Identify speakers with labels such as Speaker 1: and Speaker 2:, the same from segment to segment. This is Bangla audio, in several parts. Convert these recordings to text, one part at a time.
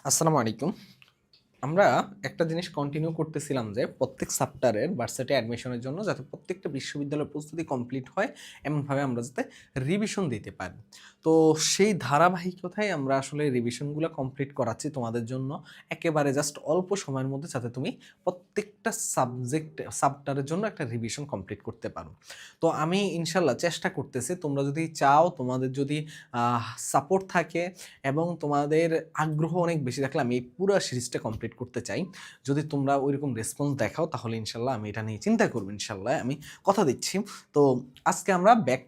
Speaker 1: আসসালামু আলাইকুম। আমরা একটা জিনিস কন্টিনিউ করতেছিলাম যে প্রত্যেক সাপ্টারের ভার্সিটি অ্যাডমিশনের জন্য যাতে প্রত্যেকটা বিশ্ববিদ্যালয়ের প্রস্তুতি কমপ্লিট হয় এমনভাবে আমরা যাতে রিভিশন দিতে পারি। তো সেই ধারাবাহিকতায় আমরা আসলে রিভিশনগুলো কমপ্লিট করাচ্ছি তোমাদের জন্য একেবারে জাস্ট অল্প সময়ের মধ্যে যাতে তুমি প্রত্যেকটা সাপ্টারের জন্য একটা রিভিশন কমপ্লিট করতে পারো। তো আমি ইনশাল্লাহ চেষ্টা করতেছি, তোমরা যদি চাও, তোমাদের যদি সাপোর্ট থাকে এবং তোমাদের আগ্রহ অনেক বেশি থাকলে আমি এই পুরো সিরিজটা কমপ্লিট করতে চাই। যদি তোমরা ওইরকম রেসপন্স দেখাও তাহলে ইনশাল্লাহ আমি এটা নিয়ে চিন্তা করবো, ইনশাল্লাহ আমি কথা দিচ্ছি। তো আজকে আমরা ব্যাক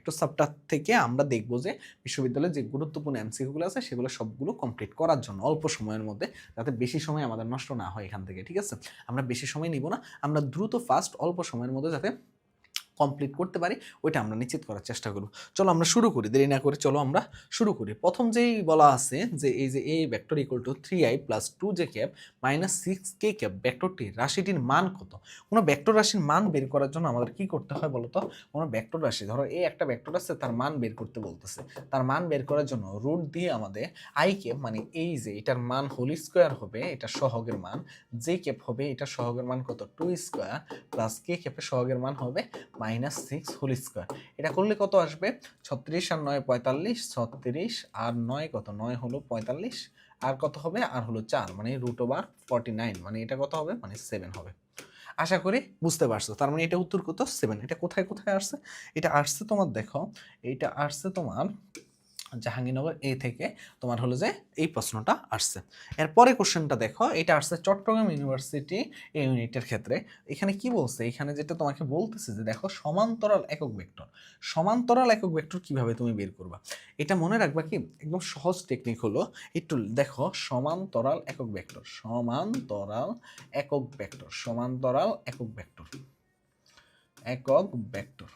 Speaker 1: টু সাপ্টার থেকে আমরা দেখবো যে বিশ্ববিদ্যালয়ের যে গুরুত্বপূর্ণ এমসিকিউগুলো আছে সেগুলো সবগুলো কমপ্লিট করার জন্য অল্প সময়ের মধ্যে, যাতে বেশি সময় আমাদের নষ্ট না হয় এখান থেকে। ঠিক আছে, আমরা বেশি সময় নিব না, আমরা দ্রুত ফাস্ট অল্প সময়ের মধ্যে যাতে কমপ্লিট করতে পারি ওইটা আমরা নিশ্চিত করার চেষ্টা করব। চলো আমরা শুরু করি, দেরি না করে চলো আমরা শুরু করি। প্রথম যেই বলা আছে যে এই যে a vector equal to 3i plus 2j cap minus 6k cap ভেক্টরটি রাশিটির মান কত। কোনো ভেক্টর রাশির মান বের করার জন্য আমাদের কি করতে হয় বলো তো? কোনো ভেক্টর রাশি, ধরো এই একটা ভেক্টর আছে, তার মান বের করতে বলতেছে। তার মান বের করার জন্য রুট দিয়ে আমাদের i ক্যাপ মানে এই যে এটার মান হোল স্কোয়ার হবে, এটা সহগের মান, j ক্যাপ হবে এটা সহগের মান কত 2 স্কোয়ার, প্লাস k ক্যাপের সহগের মান হবে -6 হোল স্কোয়ার। এটা করলে কত আসবে? 36 আর 9 45, 36 আর 9 কত, 9 হলো 45, আর কত হবে, আর হলো 4 মানে √49, মানে এটা কত হবে, মানে 7 হবে। আশা করি বুঝতে পারছো। তার মানে এটা উত্তর কত, 7। এটা কোথায় কোথায় আসছে? এটা আসছে তোমার, দেখো এটা আসছে তোমার জাহাঙ্গীরনগর এ থেকে তোমার হলো যে এই প্রশ্নটা আসছে। এরপরে কোশ্চেনটা দেখো, এটা আসছে চট্টগ্রাম ইউনিভার্সিটি এই ইউনিটের ক্ষেত্রে। এখানে কি বলছে, এখানে যেটা তোমাকে বলতেছে যে দেখো সমান্তরাল একক ভেক্টর। সমান্তরাল একক ভেক্টর কিভাবে তুমি বের করবা, এটা মনে রাখবা কি একদম সহজ টেকনিক হলো, একটু দেখো সমান্তরাল একক ভেক্টর, সমান্তরাল একক ভেক্টর, সমান্তরাল একক ভেক্টর, একক ভেক্টর।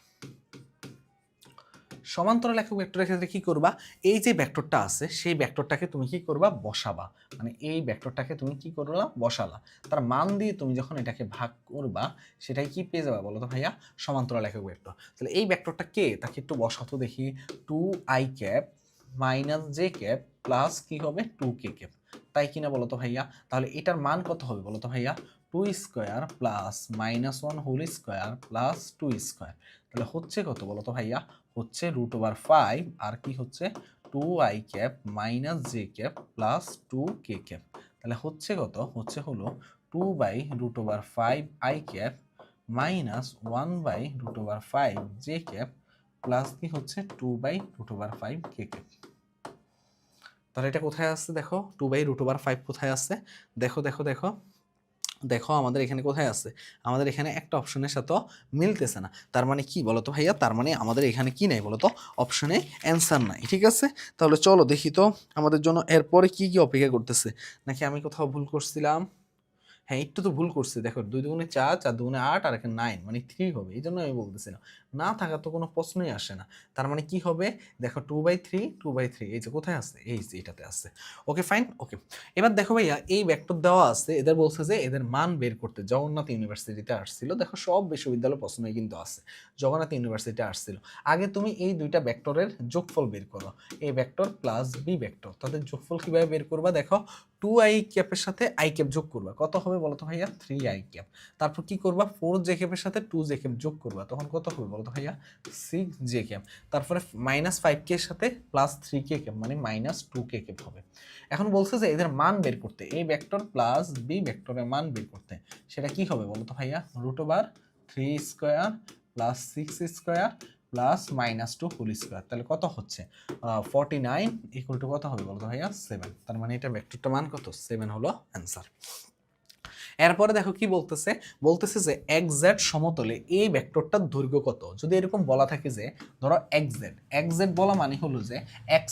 Speaker 1: সমান্তরাল একক ভেক্টরের ক্ষেত্রে কি করবা, এই যে ভেক্টরটা আছে সেই ভেক্টরটাকে তুমি কি করবা, বসাবা। মানে এই ভেক্টরটাকে তুমি কি করলা, বসালা। তার মান দিয়ে তুমি যখন এটাকে ভাগ করবা সেটাই কি পেয়ে যাবা বলো তো ভাইয়া, সমান্তরাল একক ভেক্টর। তাহলে এই ভেক্টরটা কে, তাকে একটু বসাতো দেখি। 2i cap minus j cap plus কি হবে 2k ক্যাপ, তাই কিনা বলো তো ভাইয়া? তাহলে এটার মান কত হবে বলো তো ভাইয়া? 2 square plus -1 whole square plus 2 square. তাহলে হচ্ছে কত বলো তো ভাইয়া? হচ্ছে √5, আর কি হচ্ছে 2i cap minus j cap plus 2k cap. তাহলে হচ্ছে কত, হচ্ছে হলো 2/√5i cap minus 1/√5j cap plus কি হচ্ছে 2/√5k ক্যাপ। তাহলে এটা কোথায় আসছে দেখো, 2/√5 কোথায় আসছে, দেখো দেখো দেখো দেখো আমাদের এখানে কোথায় আছে, আমাদের এখানে একটা অপশনের সাথে মিলতেছে না। তার মানে কি বলতো ভাইয়া, তার মানে আমাদের এখানে কি নাই বলতো, অপশনে অ্যান্সার নাই। ঠিক আছে, তাহলে চলো দেখি তো আমাদের জন্য এরপরে কি কি অপেক্ষা করতেছে, নাকি আমি কোথাও ভুল করছিলাম? হ্যাঁ একটু তো ভুল করছে, দেখো 2 দুগুণে 4, 4 দুগুণে 8, আর এখানে 9 মানে 3 হবে। এই জন্য আমি বলতেছিলাম, না থাকা তো কোনো প্রশ্নই আসে না। তার মানে কি হবে দেখো 2/3, 2/3 এই যে কোথায় আছে, এই যে এটাতে আছে। ওকে ফাইন, ওকে। এবার দেখো ভাইয়া এই ভেক্টর দেওয়া আছে, এদের বলছে যে এদের মান বের করতে। জগন্নাথ ইউনিভার্সিটিতে আসছিল, দেখো সব বিশ্ববিদ্যালয় প্রশ্নই কিন্তু আছে, জগন্নাথ ইউনিভার্সিটিতে আসছিল। আগে তুমি এই দুইটা ভেক্টরের যোগফল বের করো, A vector plus B vector, তাদের যোগফল কিভাবে বের করবা দেখো, 2i ক্যাপের সাথে i ক্যাপ যোগ করবা, কত হবে বলতো ভাইয়া, 3i ক্যাপ। তারপর কি করবা, 4j ক্যাপের সাথে 2j ক্যাপ যোগ করবা, তখন কত হবে বলতো ভাইয়া, 6j ক্যাপ। তারপরে -5k এর সাথে +3k ক্যাপ মানে -2k ক্যাপ হবে। এখন বলছে যে এদের মান বের করতে, a ভেক্টর প্লাস b ভেক্টরের মান বের করতে, সেটা কি হবে বলতো ভাইয়া, √3 square plus 6 square plus -2 whole square. তাহলে কত হচ্ছে 49 ইকুয়াল টু কত হবে বলতো ভাইয়া, 7। তার মানে এটা ভেক্টরটা মান কত, 7 হলো অ্যান্সার। এরপরে দেখো কি বলতেছে, বলতেছে যে xz সমতলে এই ভেক্টরটার দৈর্ঘ্য কত। যদি এরকম বলা থাকে যে ধরো xz বলা মানে হলো যে x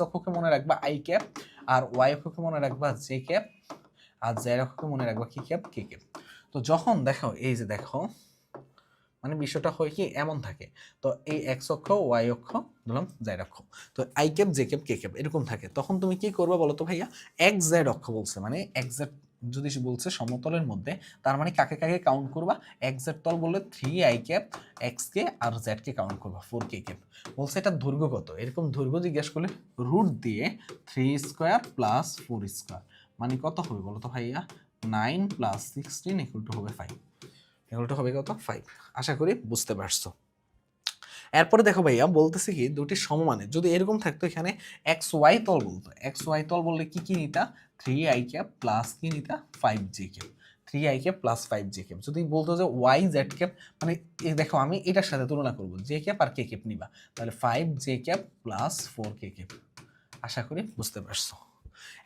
Speaker 1: অক্ষকে মনে রাখবা i ক্যাপ, আর y অক্ষকে মনে রাখবা j ক্যাপ, আর z অক্ষকে মনে রাখবা কি ক্যাপ, k ক্যাপ। তো যখন দেখো এই যে দেখো মানে বিষয়টা হয় কি এমন থাকে, তো এই এক্স অক্ষ ওয়াই অক্ষ ধরলাম জেড অক্ষ, তো I cap J cap K cap এরকম থাকে, তখন তুমি কি করবে বলো তো ভাইয়া, এক্স জেড অক্ষ বলছে মানে এক্স জেড যদি সে বলছে সমতলের মধ্যে, তার মানে কাকে কাকে কাউন্ট করবা, এক্স জেড তল বললে 3i ক্যাপ এক্স কে আর জেড কে কাউন্ট করবা 4k ক্যাপ। বলছে এটা দৈর্ঘ্য কত, এরকম দৈর্ঘ্য জিজ্ঞেস করলে রুট দিয়ে 3 স্কোয়ার প্লাস 4 স্কোয়ার মানে কত হবে বলো তো ভাইয়া, 9 প্লাস 16 ইকুয়াল টু হবে 5, ইকুয়াল টু হবে কত 5। আশা করি বুঝতে পারছো। এরপরে দেখো ভাইয়া বলতেছে কি দুটি সমমানের যদি এরকম থাকতো, এখানে এক্স ওয়াই তল বলতো, এক্স ওয়াই তল বললে কি কি নিতা, 3i ক্যাপ প্লাস কি নিতা 5j cap, 3i cap plus 5j cap. যদি বলতো যে ওয়াই জেড ক্যাপ, মানে দেখো আমি এটার সাথে তুলনা করবো, জে ক্যাপ আর কে ক্যাপ নিবা, তাহলে 5j cap plus 4k cap. আশা করি বুঝতে পারছো।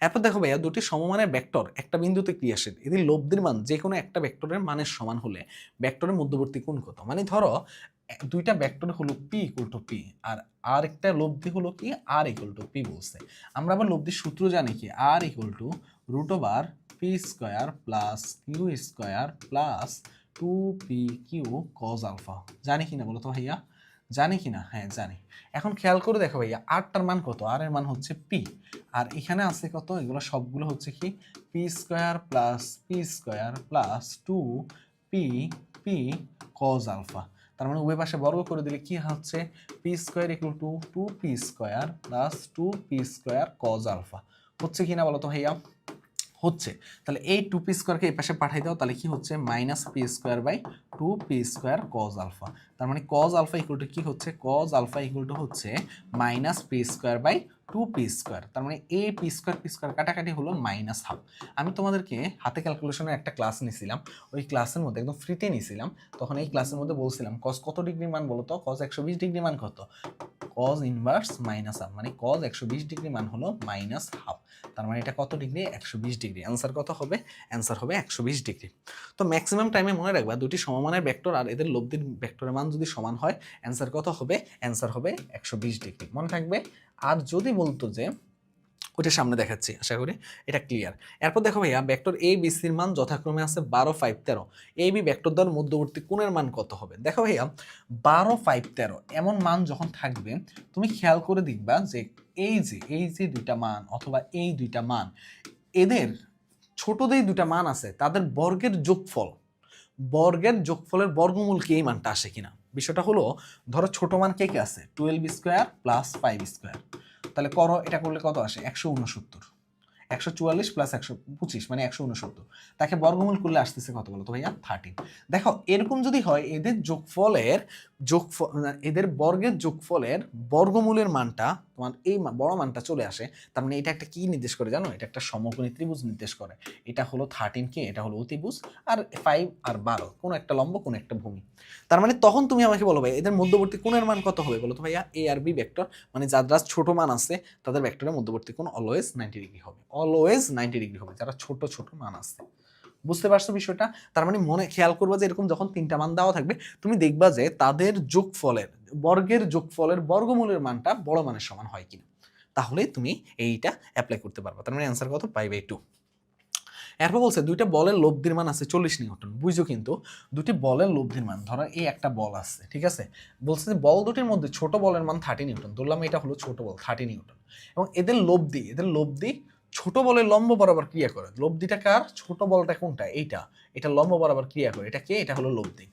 Speaker 1: এরপর দেখো ভাইয়া দুটি সমমানের ভেক্টর একটা বিন্দুতে ক্রিয়াশীল, এদের লব্ধির মান যে কোনো একটা ভেক্টরের মানের সমান হলে ভেক্টরের মধ্যবর্তী কোণ কত। মানে ধরো দুইটা ভেক্টর হলো p ইকুয়াল টু p, আর আরেকটা লব্ধি হলো কি r ইকুয়াল টু p বলছে। আমরা আবার লব্ধির সূত্র জানি কি, r equal to root over p square plus q square plus 2pq cos alpha. জানি কিনা বলো তো ভাইয়া, জানি কিনা, হ্যাঁ জানি। এখন খেয়াল করে দেখো ভাইয়া আরটার মান কত, আর এর মান হচ্ছে পি, আর এখানে আছে কত, এগুলো সবগুলো হচ্ছে কি p square plus 2 p cos alpha. তার মানে উভয় পাশে বর্গ করে দিলে কি হচ্ছে, p square equal to 2p square plus 2p square cos alpha. হচ্ছে কিনা বলো তো ভাইয়া, হচ্ছে। তাহলে এই 2p স্কোয়ারকে এই পাশে পাঠাই দাও, তাহলে কি হচ্ছে minus p square by 2p square cos alpha. তার মানে কজ আলফা ইকুয়াল টু কি হচ্ছে, কজ আলফা ইকুয়াল টু হচ্ছে minus p square by 2p square. তার মানে এই পি স্কোয়ার কাটাকাটি হলো মাইনাস হাফ। আমি তোমাদেরকে হাতে ক্যালকুলেশনের একটা ক্লাস নিয়েছিলাম, ওই ক্লাসের মধ্যে একদম ফ্রিতে নিয়েছিলাম, তখন এই ক্লাসের মধ্যে বলছিলাম কজ কত ডিগ্রি মান বলো তো, কজ 120 ডিগ্রি মান কত, কজ ইনভার্স মাইনাস হাফ, মানে কজ 120 ডিগ্রি মান হলো মাইনাস হাফ। তার মানে এটা কত ডিগ্রি, 120 ডিগ্রি। অ্যান্সার কত হবে, অ্যান্সার হবে 120 ডিগ্রি। তো ম্যাক্সিমাম টাইমে মনে রাখবা দুটি সমমানের ভেক্টর আর এদের লব্ধির ভেক্টরের মান যদি সমান হয় অ্যান্সার কত হবে, অ্যান্সার হবে 120 ডিগ্রি, মনে থাকবে। আর যদি বলতো যে ওইটা সামনে দেখাচ্ছি, আশা করি এটা ক্লিয়ার। এরপর দেখো ভাইয়া ভেক্টর এ বি সির মান যথাক্রমে আছে 12, 5, 13, এ বি ভেক্টর দ্বয়ের মধ্যবর্তী কোণের মান কত হবে। দেখো ভাইয়া 12, 5, 13 এমন মান যখন থাকবে তুমি খেয়াল করে দেখবা যে এই যে দুইটা মান অথবা এই দুইটা মান, এদের ছোটদের দুইটা মান আছে তাদের বর্গের যোগফলের বর্গমূল কি এই মানটা আসে কিনা। বিষয়টা হলো ধরো ছোট মান কে কে আছে 12 স্কোয়ার প্লাস 5 স্কোয়ার, তাহলে করো এটা করলে কত আসে 169, 144 প্লাস 125 মানে 169, তাকে বর্গমূল করলে আসতেছে কত বলো তো ভাইয়া 13। দেখো এরকম যদি হয় এদের এদের বর্গের যোগফলের বর্গমূলের মানটা তোমার এই বড় মানটা চলে আসে, তার মানে এটা একটা কি নির্দেশ করে জানো, এটা একটা সমকোণী ত্রিভুজ নির্দেশ করে। এটা হলো 13 কে, এটা হলো অতিভুজ, আর 5 আর 12 কোন একটা লম্ব কোন একটা ভূমি। তার মানে তখন তুমি আমাকে বলো ভাই এদের মধ্যবর্তী কোণের মান কত হবে বলো তো ভাইয়া, এ আর বি ভেক্টর মানে যারা ছোট মান আছে তাদের ভেক্টরের মধ্যবর্তী কোণ অলওয়েজ 90 ডিগ্রি হবে, অলওয়েজ 90 ডিগ্রি হবে যারা ছোট ছোট মান আছে। বুঝতে পারছো বিষয়টা। তার মানে মনে খেয়াল করবা যে এরকম যখন তিনটা মান দেওয়া থাকবে তুমি দেখবা যে তাদের বর্গের যোগফলের বর্গমূলের মানটা বড় মানের সমান হয় কিনা, তাহলে তুমি এইটা অ্যাপ্লাই করতে পারবা। তার মানে অ্যান্সার কত, π/2। এরপর বলছে দুইটা বলের লব্ধির মান আছে 40 নিউটন। বুঝছো কিন্তু দুটি বলের লব্ধির মান, ধরো এই একটা বল আছে, ঠিক আছে, বলছে যে বল দুটির মধ্যে ছোট বলের মান 30 নিউটন, ধরলাম এটা হলো ছোট বল 30 নিউটন, এবং এদের লব্ধি ছোট বলের লম্ব বরাবর ক্রিয়া করে। লব্ধিটা কার, ছোট বলটা কোনটা, এটা লম্ব বরাবর ক্রিয়া করে, এটা কে, এটা হলো লব্ধি।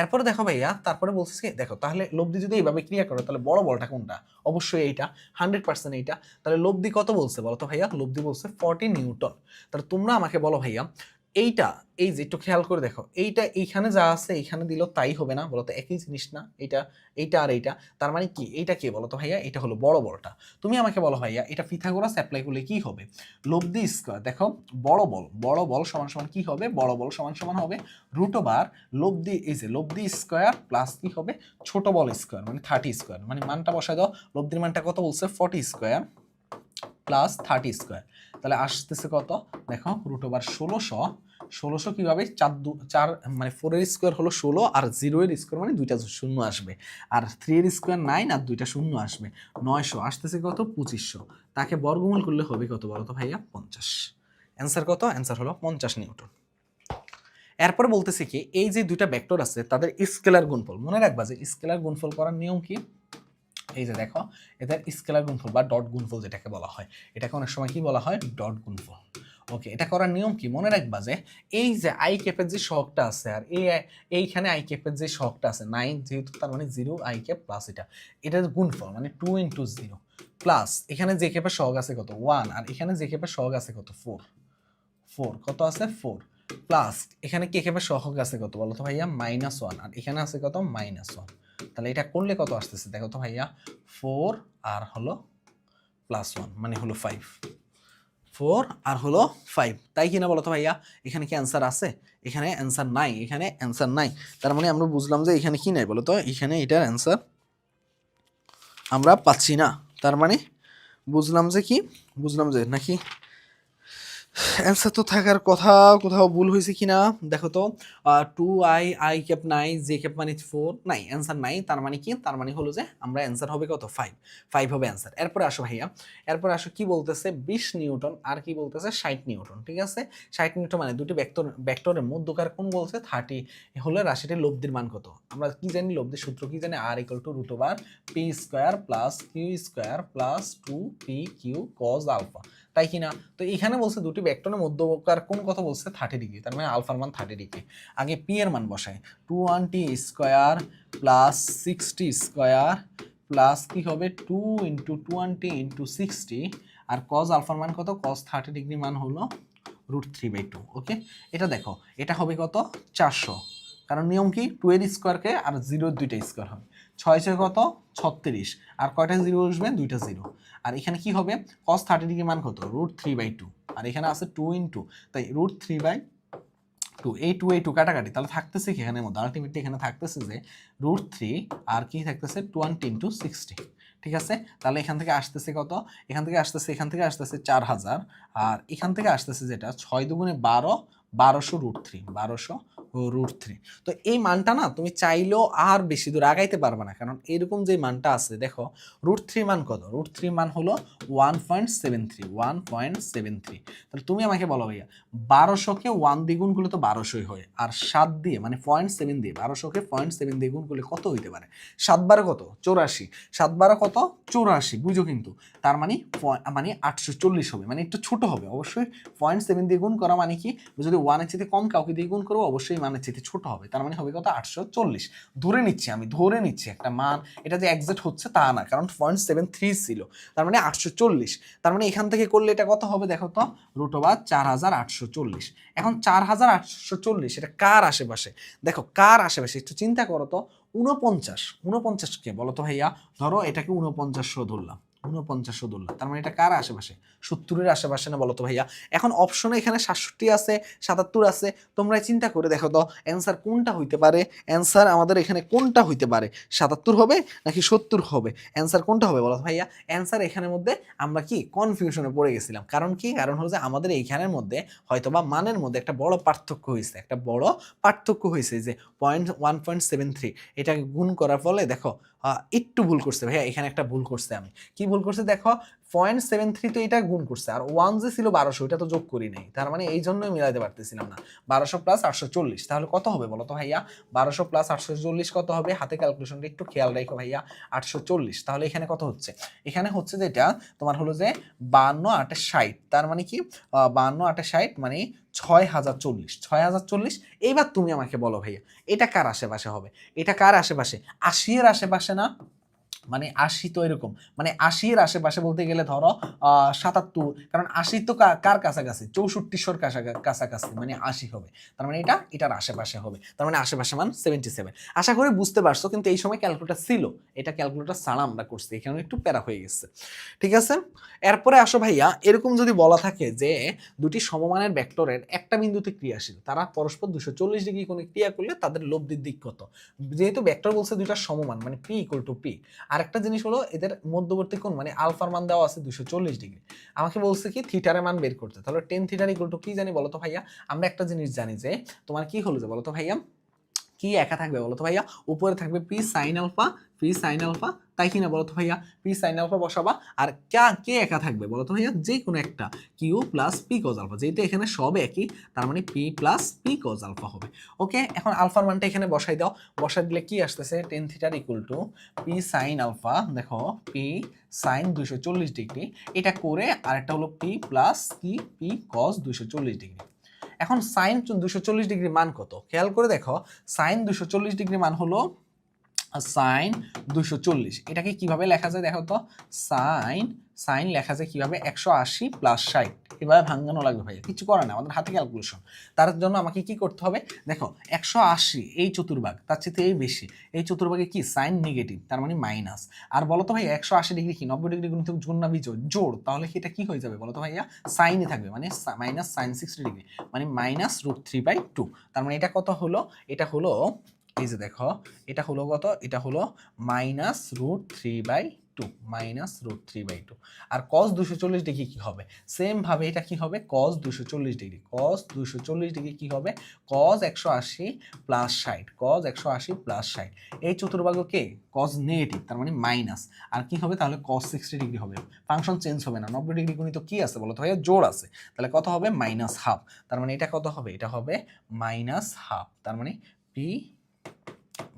Speaker 1: এরপরে দেখো ভাইয়া তারপরে বলছিস কি, দেখো তাহলে লব্ধি যদি এইভাবে ক্রিয়া করে তাহলে বড় বলটা কোনটা, অবশ্যই এইটা, 100% এইটা। তাহলে লব্ধি কত বলছে বলো তো ভাইয়া, লব্ধি বলছে 40 নিউটন। তাহলে তোমরা আমাকে বলো ভাইয়া এইটা, এই যে একটু খেয়াল করে দেখো, এইটা এইখানে যা আছে এইখানে দিল তাই হবে না বলো তো, একই জিনিস না এইটা আর এইটা, তার মানে কি এইটা কে বলো তো ভাইয়া, এটা হলো বড় বলটা। তুমি আমাকে বলো ভাইয়া এটা পিথাগোরাস অ্যাপ্লাই করলে কি হবে, লব্ধি স্কয়ার, দেখো বড় বল সমান সমান কি হবে, বড় বল সমান সমান হবে রুট ওভার লব্ধি, এই যে লব্ধি স্কয়ার প্লাস কি হবে ছোট বল স্কয়ার মানে 30 স্কয়ার, মানে মানটা বসায় দাও, লব্ধির মানটা কত বলছে 40 স্কয়ার প্লাস 30 স্কয়ার, তাহলে আসতেছে কত দেখো রুট ওভার 1600 কিভাবে 4 মানে 4 এর স্কয়ার হলো 16 আর 0 এর স্কয়ার মানে দুইটা শূন্য আসবে, আর 3 এর স্কয়ার 9 আর দুইটা শূন্য আসবে 900, আসতেছে কত 2500, তাকে বর্গমূল করলে হবে কত বলো তো ভাইয়া 50। অ্যান্সার কত, অ্যান্সার হলো 50 নিউটন। এরপরে বলতেছি কি এই যে দুইটা ভেক্টর আছে তাদের স্কেলার গুণফল, মনে রাখবা যে স্কেলার গুণফল করার নিয়ম কি, এই যে দেখো এদের স্কেলার গুণফল বা ডট গুণফল যেটাকে বলা হয়, এটাকে অনেক সময় কি বলা হয় ডট গুণফল। ওকে, এটা করার নিয়ম কি মনে রাখবা যে এই যে আই ক্যাপের যে সহগটা আছে আর এইখানে আই ক্যাপের যে সহগটা আছে 9 যেহেতু তার মানে 0 আই ক্যাপ প্লাস এটার গুণফল মানে 2 ইন্টু 0 প্লাস এখানে যে ক্যাপের সহগ আছে কত 1 আর এখানে যে ক্যাপের সহগ আছে কত 4 কত আছে 4 প্লাস এখানে কে ক্যাপের সহগ আছে কত বলো তো ভাইয়া -1 আর এখানে আছে কত -1, তাহলে এটা করলে কত আসতেছে দেখো তো ভাইয়া 4 আর হলো +1 মানে হলো 5, 4 আর হলো 5, তাই কিনা বলো তো ভাইয়া? এখানে কি অ্যান্সার আছে? এখানে অ্যান্সার নাই, এখানে অ্যান্সার নাই। তার মানে আমরা বুঝলাম যে এখানে কি নাই বলো তো? এখানে এটার অ্যান্সার আমরা পাচ্ছি না। তার মানে বুঝলাম যে কি? বুঝলাম যে নাকি অ্যান্সার তো থাকার কথা, কোথাও ভুল হয়েছে কিনা দেখো তো। 2i আই ক্যাপ নাই, জে ক্যাপ মানে 4 নাই, অ্যান্সার নাই। তার মানে কি? তার মানে হলো যে আমরা অ্যান্সার হবে কত 5 হবে অ্যান্সার। এরপরে আসো ভাইয়া, এরপরে আসো কি বলতেছে 20 নিউটন আর কি বলতেছে 60 নিউটন। ঠিক আছে, 60 নিউটন মানে দুটি ভেক্টরের মধ্যকার কোণ বলছে 30 হলে রাশিটির লব্ধির মান কত? আমরা কি জানি লব্ধির সূত্র কি জানি? r = p square plus q square plus 2pq cos alpha, তাই কিনা? তো এখানে বলছে দুটি ভেক্টরের মধ্যকার কোণ কত বলছে 30 ডিগ্রি, তার মানে আলফার মান 30 ডিগ্রি। আগে পি এর মান বসায় 21t square plus 60 square plus কি হবে 2 ইন্টু 20 ইন্টু 60 আর cos আলফার মান কত? cos 30 ডিগ্রি মান হলো √3/2। ওকে, এটা দেখো, এটা হবে কত 400, কারণ নিয়ম কি 2 এর স্কয়ারকে আর 0 এর দুইটা স্কয়ার হয়, 6 কত 36 আর কয়টা জিরো আসবে? দুইটা জিরো। আর এখানে কি হবে cos 30 ডিগ্রি মান কত? √3/2 আর এখানে আছে 2 ইন্টু, তাই √3/2 এই 2 কাটাকাটি, তাহলে থাকতেছে কি এখানের মধ্যে? আলটিমেটলি এখানে থাকতেছে যে √3 আর কি থাকতেছে 20 ইন্টু 60। ঠিক আছে, তাহলে এখান থেকে আসতেছে কত? এখান থেকে আসতেছে 4000 আর এখান থেকে আসতেছে যেটা 6 দুগুণে 12, 1200√3। তো এই মানটা না তুমি চাইলেও আর বেশি দূর আগাইতে পারবে না, কারণ এরকম যে মানটা আছে দেখো √3 মান কত? √3 মান হলো 1.73। তাহলে তুমি আমাকে বলো ভাইয়া 1200কে 1 দিয়ে গুণ করলে তো 1200ই হয়, আর 7 দিয়ে মানে 0.7 দিয়ে 1200কে 0.7 দিয়ে গুণ করলে কত হইতে পারে? 7 12 কত? 84, 7 12 কত? 84, বুঝো কিন্তু। তার মানে 840 হবে, মানে একটু ছোট হবে অবশ্যই। 0.7 দিয়ে গুণ করা মানে কি? যদি 1 এর চেয়ে কম কাউকে দিয়ে গুণ করবো অবশ্যই মানের চেয়ে ছোট হবে, তার মানে হবে কত? 840। ধরে নিচ্ছি একটা মান, এটা যে এক্সাক্ট হচ্ছে তা না, কারণ 0.73 ছিল, তার মানে 840। তার মানে এখান থেকে করলে এটা কত হবে দেখো তো? √4840। এখন 4840 এটা কার আশেপাশে? দেখো কার আশেপাশে একটু চিন্তা করো তো। 49 কে বলো তো ভাইয়া? ধরো এটাকে 4900 ধরলাম, 4900 ধরলাম, তার মানে এটা কার আশেপাশে? 70-এর আশেপাশে না বলো তো ভাইয়া? এখন অপশনে এখানে 67 আছে, 77 আছে, তোমরা চিন্তা করে দেখো তো অ্যান্সার কোনটা হইতে পারে? অ্যান্সার আমাদের এখানে কোনটা হইতে পারে? 77 হবে নাকি 70 হবে? অ্যান্সার কোনটা হবে বলো ভাইয়া? অ্যান্সার এখানের মধ্যে আমরা কি কনফিউশনে পড়ে গেছিলাম। কারণ কি? কারণ হলো যে আমাদের এইখানের মধ্যে হয়তোবা মানের মধ্যে একটা বড় পার্থক্য হয়েছে, যে 1.73 এটাকে গুণ করার ফলে দেখো একটু ভুল করছে ভাইয়া, এখানে একটা ভুল করছে। আমি কি ভুল করছে দেখো? 0.73 তো এটা গুণ করছে, আর 1 যে ছিল 1200 এটা তো যোগ করি নাই, তার মানে এই জন্যই মিলাইতে পারতেছিলাম না। 1200 প্লাস 840 তাহলে কত হবে বলো তো ভাইয়া? 1200 প্লাস 840 কত হবে? হাতে ক্যালকুলেশনটা একটু খেয়াল রাখো ভাইয়া। 840, তাহলে এখানে কত হচ্ছে? এখানে হচ্ছে যেটা তোমার হলো যে 52 8 60, তার মানে কি 52 8 60 মানে 6040। এইবার তুমি আমাকে বলো ভাইয়া এটা কার আশেপাশে হবে? এটা কার আশেপাশে? 80 এর আশেপাশে না? মানে 80 তো এরকম, মানে 80 এর আশেপাশে বলতে গেলে ধরো 77, কারণ 80 তো কার কাছাকাছি? 6400 কাছাকাছি, মানে 80 হবে। তার মানে এটার আশেপাশে হবে, তার মানে আশেপাশে মান 77। আশা করি বুঝতে পারছো, কিন্তু এই সময় ক্যালকুলেটর ছিল, এটা ক্যালকুলেটর ছাড়া আমরা করছি, এখানে একটু প্যারা হয়ে গেছে। ঠিক আছে, এরপরে আসো ভাইয়া, এরকম যদি বলা থাকে যে দুটি সমমানের ভেক্টরের একটা বিন্দুতে ক্রিয়াশীল, তারা পরস্পর 240 ডিগ্রি কোণে ক্রিয়া করলে তাদের লব্ধির দিক কত? যেহেতু ভেক্টর বলছে দুইটা সমমান মানে p = p, আরেকটা জিনিস হলো এদের মধ্যবর্তী কোণ মানে আলফার মান দেওয়া আছে 240 ডিগ্রি। আমাকে বলছে কি থিটার মান বের করতে, তাহলে tan θ = কি জানি বলো তো ভাইয়া? আমরা একটা জিনিস জানি যে তোমার কি হলো যে বলো তো ভাইয়া কি একা থাকবে বলো তো ভাইয়া? উপরে থাকবে পি সাইন আলফা, তাই কিনা বলো তো ভাইয়া? পি সাইন আলফা বসাবা, আর কে একা থাকবে বলো তো ভাইয়া? যে কোনো একটা q plus p cos alpha, যেহেতু এখানে সব একই তার মানে p plus p cos alpha হবে। ওকে, এখন আলফার মানটা এখানে বসাই দাও। বসাই দিলে কি আসতেছে? Tan theta equal to p sine alpha, দেখো পি সাইন 240 ডিগ্রি, এটা করে আরেকটা হলো পি প্লাস কি পি কজ 240 ডিগ্রি। এখন সাইন 240 ডিগ্রি মান কত? খেয়াল করে দেখো, সাইন 240 ডিগ্রি মান হলো সাইন 240। এটাকে কিভাবে লেখা যায় দেখো তো? সাইন লেখা যায় কিভাবে? 180 প্লাস 60। এভাবে ভাঙানো লাগবে ভাইয়া, কিছু করার না, আমাদের হাতে ক্যালকুলেশন। তার জন্য আমাকে কি করতে হবে? দেখো 180 এই চতুর্ভাগ, তার চেয়ে এই বেশি, এই চতুর্ভাগে কি সাইন নেগেটিভ, তার মানে মাইনাস। আর বলো তো ভাই 180 ডিগ্রি কি 90 ডিগ্রি গুণিতক জোড় না বিজোড়? জোড়। তাহলে কি এটা কি হয়ে যাবে বলো তো ভাইয়া? সাইনই থাকবে, মানে মাইনাস সাইন 60 ডিগ্রি, মানে মাইনাস √3/2। তার মানে এটা কত হলো? এটা হলো, এই যে দেখো, এটা হলো কত? এটা হলো মাইনাস √3/2, আর cos 240 ডিগ্রি কি হবে? সেম ভাবে এটা কি হবে? cos 240 ডিগ্রি, কি হবে? cos 180 প্লাস 60, এই চতুর্ভাগকে cos নেগেটিভ, তার মানে মাইনাস, আর কি হবে তাহলে? cos 60 ডিগ্রি হবে। ফাংশন চেঞ্জ হবে না, 90 ডিগ্রি গুণিত কি আছে বলো তো ভাইয়া? জোড় আছে। তাহলে কত হবে? -1/2। তার মানে এটা কত হবে? এটা হবে -1/2, তার মানে পি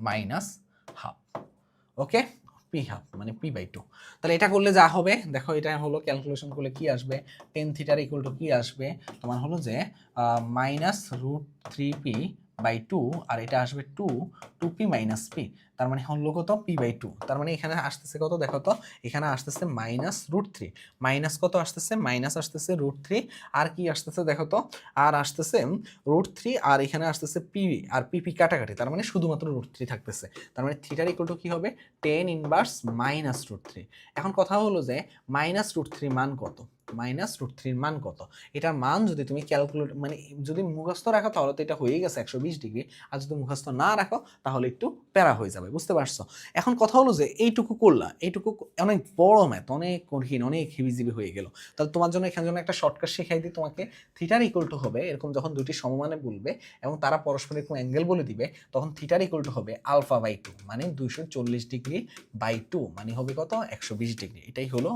Speaker 1: -1/2। ওকে, p½ মানে p/2। তাহলে এটা করলে যা হবে দেখো, এটা হলো ক্যালকুলেশন করলে কি আসবে? টেন থিটার ইকুয়াল টু কি আসবে তোমার? হলো যে -√3p/2, আর এটা আসবে 2p - p, তার মানে হলো কত? p/2। তার মানে এখানে আসতেছে কত দেখো তো? এখানে আসতেছে -√3, মাইনাস কত আসতেছে? মাইনাস আসতেছে √3, আর কি আসতেছে দেখো তো? আর আসতেছে √3, আর এখানে আসতেছে পি, আর পিপি কাটাকাটি, তার মানে শুধুমাত্র √3 থাকতেছে। তার মানে থিটার ইকুয়াল টু কি হবে? Ten inverse -√3। এখন কথা হলো যে -√3 মান কত? -√3 মান কত? এটার মান যদি তুমি ক্যালকুলেট মানে যদি মুখস্থ রাখো তাহলে তো এটা হয়েই গেছে 120 ডিগ্রি, আর যদি মুখস্থ না রাখো তাহলে একটু প্যারা হয়ে যাবে, বুঝতে পারছো? এখন কথা হলো যে এইটুকু করলা, এইটুকু অনেক বড় ম্যাথ, অনেক কঠিন, অনেক হিবিজিবি হয়ে গেল। তাহলে তোমার জন্য এখানে জন্য একটা শর্টকাট শেখাই দিই তোমাকে। থিটার ইকুয়াল টু হবে এরকম, যখন দুটি সমমানে বলবে এবং তারা পরস্পর এরকম অ্যাঙ্গেল বলে দিবে, তখন থিটার ইকুয়াল টু হবে α/2, মানে 240 ডিগ্রি বাই 2, মানে হবে কত? 120 ডিগ্রি। এটাই হলো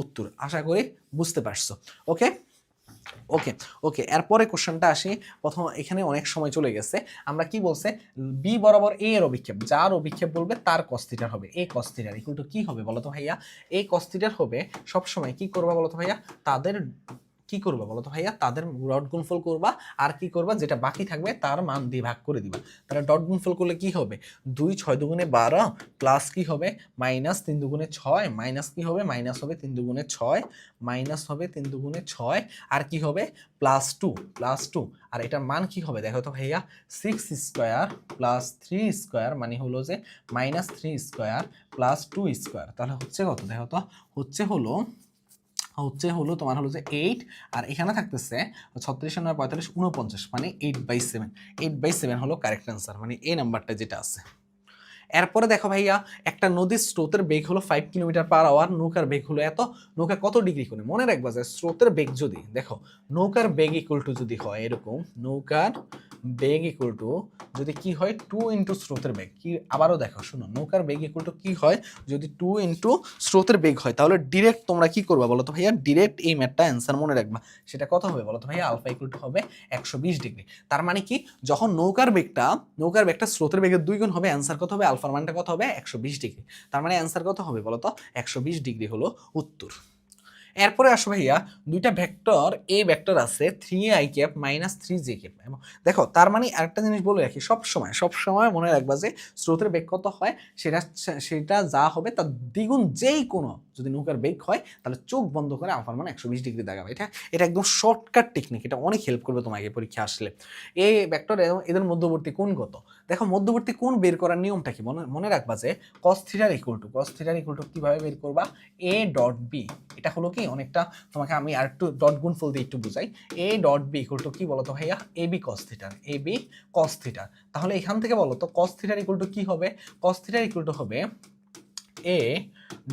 Speaker 1: উত্তর, আশা করি বুঝতে পারছো। ওকে ওকে ওকে এরপরে কোশ্চেনটা আসি। প্রথম এখানে অনেক সময় চলে গেছে। আমরা কি বলছে? বি বরাবর এ এর অভিক্ষেপ, যার অভিক্ষেপ বলবে তার cos থিটা হবে। এ cos থিটার ইকুয়াল টু কি হবে বলো তো ভাইয়া? এ cos থিটার হবে সব সময় কি করবা বলো তো ভাইয়া? তাদের কি করবা বলো তো ভাইয়া? তাদের ডট গুণফল করবা, আর কি করবা? যেটা বাকি থাকবে তার মান দিয়ে ভাগ করে দিবা। তাহলে ডট গুণফল করলে কি হবে? 2 6 দুগুণে 12 প্লাস কি হবে? মাইনাস 3 দুগুণে 6, মাইনাস কি হবে? মাইনাস হবে 3 দুগুণে 6, মাইনাস হবে 3 দুগুণে 6, আর কি হবে? +2, আর এটার মান কি হবে দেখো তো ভাইয়া? 6 স্কয়ার প্লাস 3 স্কয়ার, মানে হলো যে -3 স্কয়ার প্লাস 2 স্কয়ার। তাহলে হচ্ছে কত দেখো তো? হচ্ছে হলো তোমার হলো যে 8, আর এখানে থাকতেছে 36 9 45 49, মানে 8/7। 8/7 হলো কারেক্ট অ্যান্সার, মানে এই নাম্বারটা যেটা আছে। এরপরে দেখো ভাইয়া, একটা নদীর স্রোতের বেগ হলো 5 কিলোমিটার/আওয়ার, নৌকার বেগ হলো এত, নৌকা কত ডিগ্রি কোণে? মনে রাখবা যে স্রোতের বেগ যদি দেখো, নৌকার বেগ ইকুয়াল টু যদি হয় এরকম, নৌকার বেগ ইকুয়াল টু যদি কি হয় 2 ইন্টু স্রোতের বেগ, কি আবারও দেখো শুনো, নৌকার বেগ ইকুয়াল টু কি হয়? যদি 2 ইন্টু স্রোতের বেগ হয়, তাহলে ডিরেক্ট তোমরা কি করবা বলো তো ভাইয়া? ডিরেক্ট এই ম্যাথটা অ্যান্সার মনে রাখবা। সেটা কত হবে বলো তো ভাইয়া? আলফা ইকুয়াল টু হবে 120 ডিগ্রি। তার মানে কি, যখন নৌকার বেগটা স্রোতের বেগের 2 গুণ হবে, অ্যান্সার কত হবে? আলফার মানটা কত হবে? 120 ডিগ্রি। তার মানে অ্যান্সার কত হবে বলো তো? 120 ডিগ্রি হলো উত্তর। এরপরে আসো ভাইয়া, দুইটা ভেক্টর এ ভেক্টর আছে 3i ক্যাপ -3j ক্যাপ। এবং দেখো তার মানে আরেকটা জিনিস বলে রাখি, সবসময় মনে রাখবা যে স্রোতের বেগ কত হয় সেটা যা হবে তার দ্বিগুণ যেই কোনো যদি নৌকার বেগ হয়, তাহলে চোখ বন্ধ করে আলফার মান 120 ডিগ্রি দেখাবে। এটা একদম শর্টকাট টেকনিক, এটা অনেক হেল্প করবে তোমাকে পরীক্ষা আসলে। এই ভেক্টর এদের মধ্যবর্তী কোণ কত? দেখো মধ্যবর্তী কোণ বের করার নিয়মটা কি মনে রাখবা যে cos থিটার ইকুয়াল টু কিভাবে বের করবা? a ডট বি, এটা হলো কি অনেকটা, তোমাকে আমি আর একটু ডট গুণফল দিয়ে একটু বুঝাই। a dot b equal to কি বলতো ভাইয়া? ab cos থিটার। তাহলে এখান থেকে বলো তো cos থিটার ইকুয়াল টু কি হবে? cos থিটার ইকুয়াল টু হবে a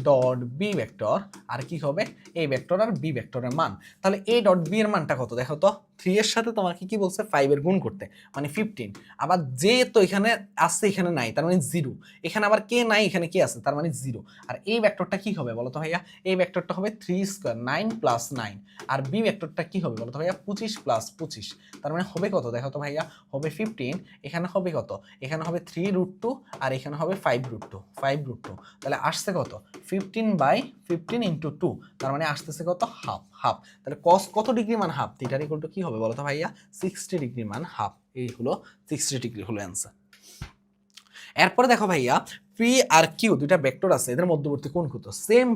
Speaker 1: ডট বি ভেক্টর আর কি হবে এ ভেক্টর আর বি ভেক্টরের মান। তাহলে এ ডট বি এর মানটা কত দেখো তো, 3 এর সাথে তোমাকে কি বলছে 5 এর গুণ করতে, মানে 15। আবার যে তো এখানে আসছে এখানে নাই, তার মানে 0। এখানে আবার কে নাই, এখানে কে আছে, তার মানে 0। আর এই ভেক্টরটা কি হবে বলো তো ভাইয়া, এই ভেক্টরটা হবে 3 স্কয়ার 9 প্লাস 9। আর বি ভেক্টরটা কি হবে বলো তো ভাইয়া, 25 প্লাস 25। তার মানে হবে কত দেখো তো ভাইয়া, হবে 15। এখানে হবে কত, এখানে হবে 3√2 আর এখানে হবে 5√2, 5√2। তাহলে আসছে কত, 15/15 ইন্টু 2, তার মানে আসতেছে কত, হাফ। হাফ তাহলে কস কত ডিগ্রি মান হাফ, থিটার ইকুয়াল টু কি হবে বলো তো ভাইয়া, 60 ডিগ্রি মান হাফ। এই হলো 60 ডিগ্রি হলো অ্যান্সার। এরপরে দেখো ভাইয়া, পি আর কিউ দুইটা ভেক্টর আছে, এদের মধ্যবর্তী কোণ কত। সেম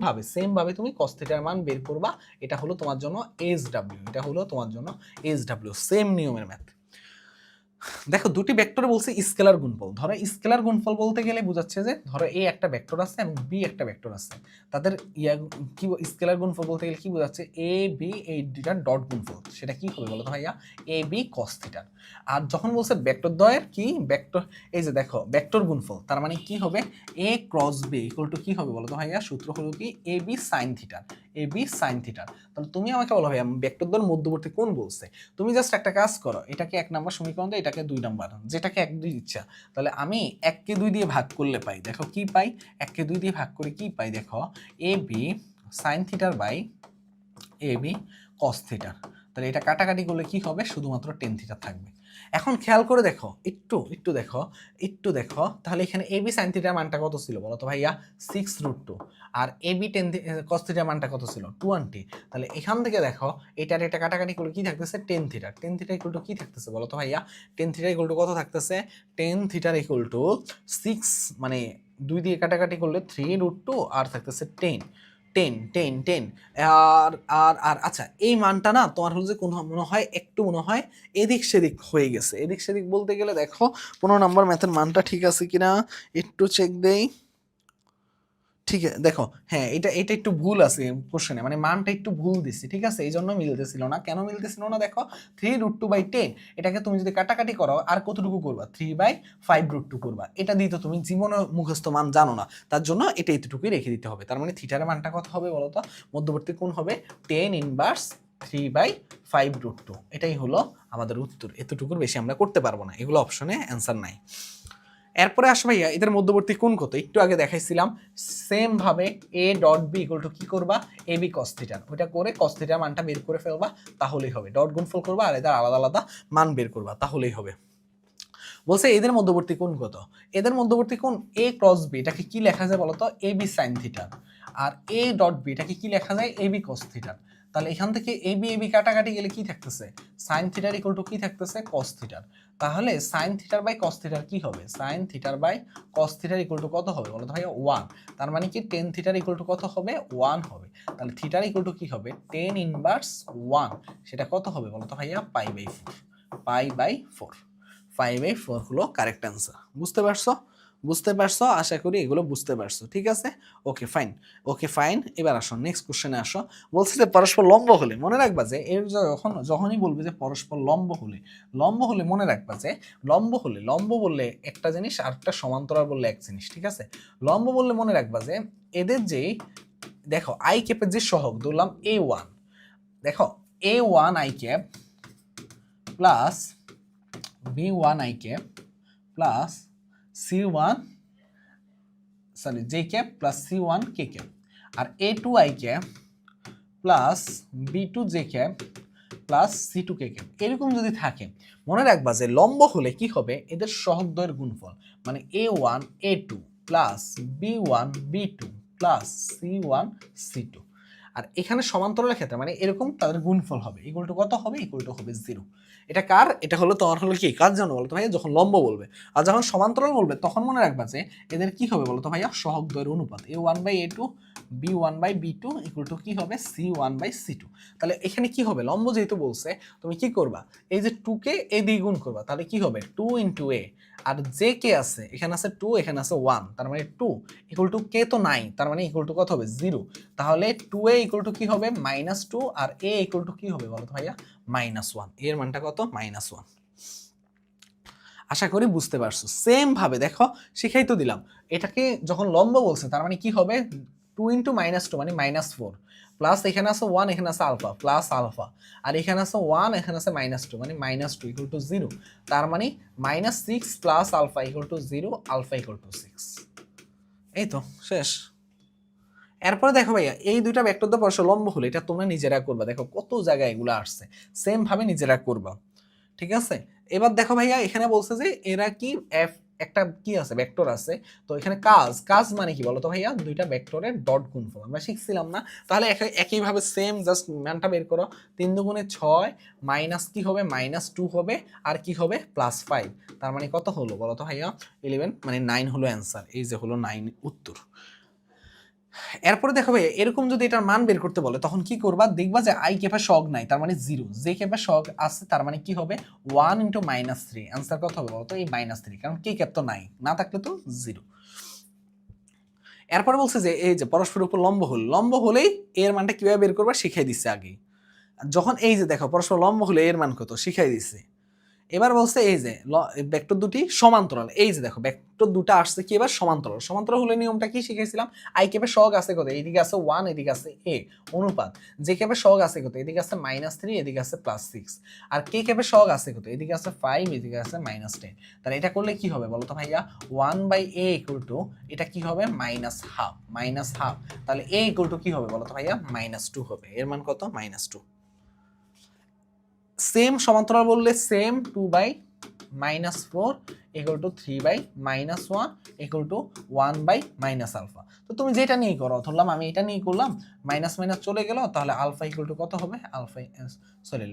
Speaker 1: ভাবে তুমি cos থিটার মান বের করবা। এটা হলো তোমার জন্য SW, এটা হলো তোমার জন্য SW, সেম নিয়মের ম্যাথ। দেখো দুটি ভেক্টরে বলছে স্কেলার গুণফল। ধরো স্কেলার গুণফল বলতে গেলে বোঝাচ্ছে যে ধরো এ একটা ভেক্টর আছে এবং বি একটা ভেক্টর আছে, তাদের কি স্কেলার গুণফল বলতে গেলে কি বোঝাচ্ছে, এ বি এই দুইটা ডট গুণফল, সেটা কি হবে বলো তো ভাইয়া, এ বি cos থিটা। আর যখন বলছে ভেক্টর দ্বয়ের কি ভেক্টর, এই যে দেখো ভেক্টর গুণফল, তার মানে কি হবে এ ক্রস বি ইকুয়াল টু কি হবে বলো তো ভাইয়া, সূত্র হলো কি এ বি সাইন থিটা, এ বি সাইন থিটা। তাহলে তুমি আমাকে বলো ভাইয়া ভেক্টর দ্বয়ের মধ্যবর্তী কোণ বলছে, তুমি জাস্ট একটা কাজ করো, এটাকে 1 নম্বর সমীকরণ দাও, এটাকে 2 নম্বর, যেটাকে 1 2 ইচ্ছা। তাহলে আমি 1 কে 2 দিয়ে ভাগ করলে পাই, দেখো কি পাই, 1 কে 2 দিয়ে ভাগ করে কি পাই দেখো, এ বি সাইন থিটার বাই এ বি কস থিটার। তাহলে এটা কাটাকাটি করলে কি হবে, শুধুমাত্র টেন থিটা থাকবে। এখন খেয়াল করে দেখো, একটু দেখো তাহলে এখানে এ বি সাইন থিটার মানটা কত ছিল বলো তো ভাইয়া, 6√2। আর এ বি কস থিটার মানটা কত ছিল, 20। তাহলে এখান থেকে দেখো এটার এটা কাটাকাটি করলে কি থাকতেছে, tan theta. Tan theta equal to কি থাকতেছে বলো তো ভাইয়া, টেন থিটা ইকুয়াল টু কত থাকতেছে, টেন থিটার ইকুয়াল টু 6, মানে 2 দিয়ে কাটাকাটি করলে 3√2 আর থাকতেছে 10। 10 আর আর আর আচ্ছা, এই মানটা না তোমার হলো যে কোন মনে হয় একটু মনে হয় এদিক সেদিক হয়ে গেছে। এদিক সেদিক বলতে গেলে দেখো 15 নম্বর ম্যাথের মানটা ঠিক আছে কিনা একটু চেক দেই। ঠিক আছে দেখো, হ্যাঁ এটা এটা একটু ভুল আছে কোশ্চেনে, মানে মানটা একটু ভুল দিছি, ঠিক আছে, এই জন্য মিলতেছিল না। কেন মিলতেছিল না দেখো, 3√2/10 এটাকে তুমি যদি কাটাকাটি করো আর কতটুকু করবা, 3/5√2 করবা। এটা দিয়ে তো তুমি জীবনে মুখস্থ মান জানো না, তার জন্য এটা এতটুকুই রেখে দিতে হবে। তার মানে থিটার মানটা কত হবে বলো তো, মধ্যবর্তী কোণ হবে 10 ইনভার্স 3/5√2। এটাই হলো আমাদের উত্তর। এতটুকুর বেশি আমরা করতে পারবো না, এগুলো অপশনে অ্যান্সার নাই। এরপরে আসো ভাইয়া এদের মধ্যবর্তী কোণ কত, একটু আগে দেখাইছিলাম সেম ভাবে a dot b equal to কি করবা, এ বি কস থিটা, ওইটা করে কস থিটার মানটা বের করে ফেলবা, তাহলেই হবে। ডট গুণফল করবা আর এদের আলাদা আলাদা মান বের করবা, তাহলেই হবে। বলছে এদের মধ্যবর্তী কোণ কত, এদের মধ্যবর্তী কোণ এ ক্রস বি, এটাকে কি লেখা যায় বলতো, এ বি সাইন থিটা। আর এ ডট বি এটাকে কি লেখা যায়, এ বি কস থিটা। তাহলে এখান থেকে এ বি কাটাকাটি গেলে কি থাকতেছে, সাইন থিটার ইকুয়াল টু কি থাকতেছে, কস থিটার। তাহলে সাইন থিটার বাই কস থিটার কি হবে, সাইন থিটার বাই কস থিটার ইকুয়াল টু কত হবে বলো তো ভাইয়া, 1। তার মানে কি টেন থিটার ইকুয়াল টু কত হবে, 1 হবে। তাহলে থিটার ইকুয়াল টু কি হবে, টেন ইনভার্স 1, সেটা কত হবে বলো তো ভাইয়া, পাই/4, পাই/4। 5/4 হলো কারেক্ট অ্যান্সার। বুঝতে পারছো আশা করি এগুলো বুঝতে পারছো, ঠিক আছে। Okay fine. এবার আসো নেক্সট কোশ্চেনে আসো। বলছে যে পরস্পর লম্ব হলে, মনে রাখবা যে এর যখনই বলবে যে পরস্পর লম্ব হলে মনে রাখবা যে লম্ব বললে একটা জিনিস আর একটা সমান্তরাল বললে এক জিনিস, ঠিক আছে। লম্ব বললে মনে রাখবা যে এদের যে দেখো আই ক্যাপের যে সহগ ধরলাম A1, দেখো A1 i cap plus B1 i cap plus C1 j cap plus C1 k cap, আর A2 i cap plus B2 j cap plus C2 k cap, এরকম যদি থাকে মনে রাখবা যে লম্ব হলে কি হবে, এদের সহগদ্বয়ের গুণফল, মানে A1 A2 plus B1 B2 plus C1 C2। আর এখানে সমান্তরালের ক্ষেত্রে মানে এরকম তাদের গুণফল হবে, ইকুয়াল টু কত হবে, ইকুয়াল টু হবে 0। এটা কার, এটা হলো তোমার হলো কি কার জন্য বলতো ভাইয়া, যখন লম্ব বলবে। আর যখন সমান্তরাল বলবে তখন মনে রাখবা যে এদের কি হবে বলতো ভাইয়া, সহগদ্বয়ের অনুপাত, A1/A2 B1/B2 ইকুয়াল টু কি হবে, C1/C2। তাহলে এখানে কি হবে, লম্ব যেহেতু বলছে তুমি কি করবা, এই যে 2 কে এ দিয়ে গুণ করবা, তাহলে কি হবে 2 ইন্টু এ, আর যে কে আছে এখানে আছে 2 এখানে আছে 1, তার মানে 2 ইকুয়াল টু কে তো নাই, তার মানে ইকুয়াল টু কত হবে 0। তাহলে 2a ইকুয়াল টু কি হবে -2 আর a ইকুয়াল টু কি হবে বলো তো ভাইয়া, -1। এর মানটা কত, -1। আশা করি বুঝতে পারছো। সেম ভাবে দেখো শিখাই তো দিলাম, এটাকে যখন লম্ব বলছে তার মানে কি হবে, 2 ইন্টু -2 মানে -4 প্লাস এখানে আছে 1 এখানে আছে আলফা প্লাস আলফা আর এখানে আছে 1 এখানে আছে -2 মানে -2 ইকুয়াল টু 0 তার মানে -6 plus alpha equal to 0 alpha equal to 6 এই তো শেষ। এরপরে দেখো ভাইয়া এই দুইটা ভেক্টর দিয়ে পরস্পর লম্ব হলে এটা তোমরা নিজেরা করবা, দেখো কত জায়গায় এগুলো আসছে, সেম ভাবে নিজেরা করবা, ঠিক আছে। এবার দেখো ভাইয়া এখানে বলছে যে এরা কি এফ একটা কি আছে ভেক্টর আছে, তো এখানে কাজ কাজ মানে কি বলতো ভাইয়া, দুইটা ভেক্টরের ডট গুণফল আমরা শিখছিলাম না, তাহলে একইভাবে সেম জাস্ট মানটা বের করো, 3 দুগুণে 6 মাইনাস কি হবে -2 হবে আর কি হবে +5, তার মানে কত হলো বলতো ভাইয়া 11 মানে 9 হলো অ্যান্সার, এই যে হলো 9 উত্তর। এরপরে দেখো ভাই এরকম যদি এটার মান বের করতে বলে তখন কি করবা, দেখবা যে আই কেপের সহগ নাই তার মানে 0, যে কেপের সহগ আছে তার মানে কি হবে 1 ইন্টু -3, অ্যান্সার কত হবে বলতো এই -3, কারণ কে কেপ তো নাই, না থাকলে তো 0। এরপরে বলছে যে এই যে পরস্পরের উপর লম্ব হলেই এর মানটা কিভাবে বের করবা শিখাই দিচ্ছে আগে, যখন এই যে দেখো পরস্পর লম্ব হলে এর মান কত শিখাই দিচ্ছে। এবার বলছে এই যে ভেক্টর দুটি সমান্তরাল, এই যে দেখো ভেক্টর দুটো আসছে কি এবার সমান্তরাল, সমান্তরাল হলে নিয়মটা কি শিখেছিলাম, আই কেপের সহগ আছে কত, এদিকে আছে 1 এদিকে আছে a অনুপাত, যে কেপের সহগ আছে কত, এদিকে আছে -3 এদিকে আছে +6, আর কে কেপের সহগ আছে কত, এদিকে আছে 5 এদিকে আছে -10, তাহলে এটা করলে কি হবে বলো তো ভাইয়া 1/a = এটা কি হবে -12, তাহলে a = কি হবে বলো তো ভাইয়া -2 হবে, এর মান কত -2। সেম সমান্তরাল বললে সেম 2/-4 = 3/-1 = 1/-α, তো তুমি যেটা নিয়ে করো, ধরলাম আমি এটা নিয়ে করলাম, মাইনাস মাইনাস চলে গেল, তাহলে আলফা ইকুয়াল টু কত হবে, alpha sorry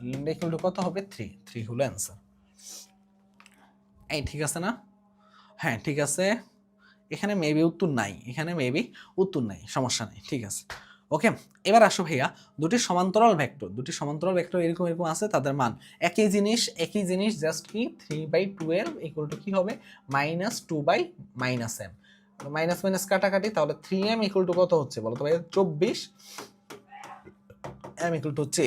Speaker 1: lambda equal to কত হবে 3 হলো অ্যান্সার। এই ঠিক আছে না, হ্যাঁ ঠিক আছে, এখানে মেবি উত্তর নাই, সমস্যা নেই, ঠিক আছে ওকে। এবার আসো ভাইয়া দুটি সমান্তরাল ভেক্টর এরকম আছে, তাদের মান একই জিনিস জাস্ট কি 3/12 = কি হবে -2/-m, মাইনাস মাইনাস কাটাকাটি, তাহলে 3m = কত হচ্ছে বলো তো ভাইয়া 24, m = হচ্ছে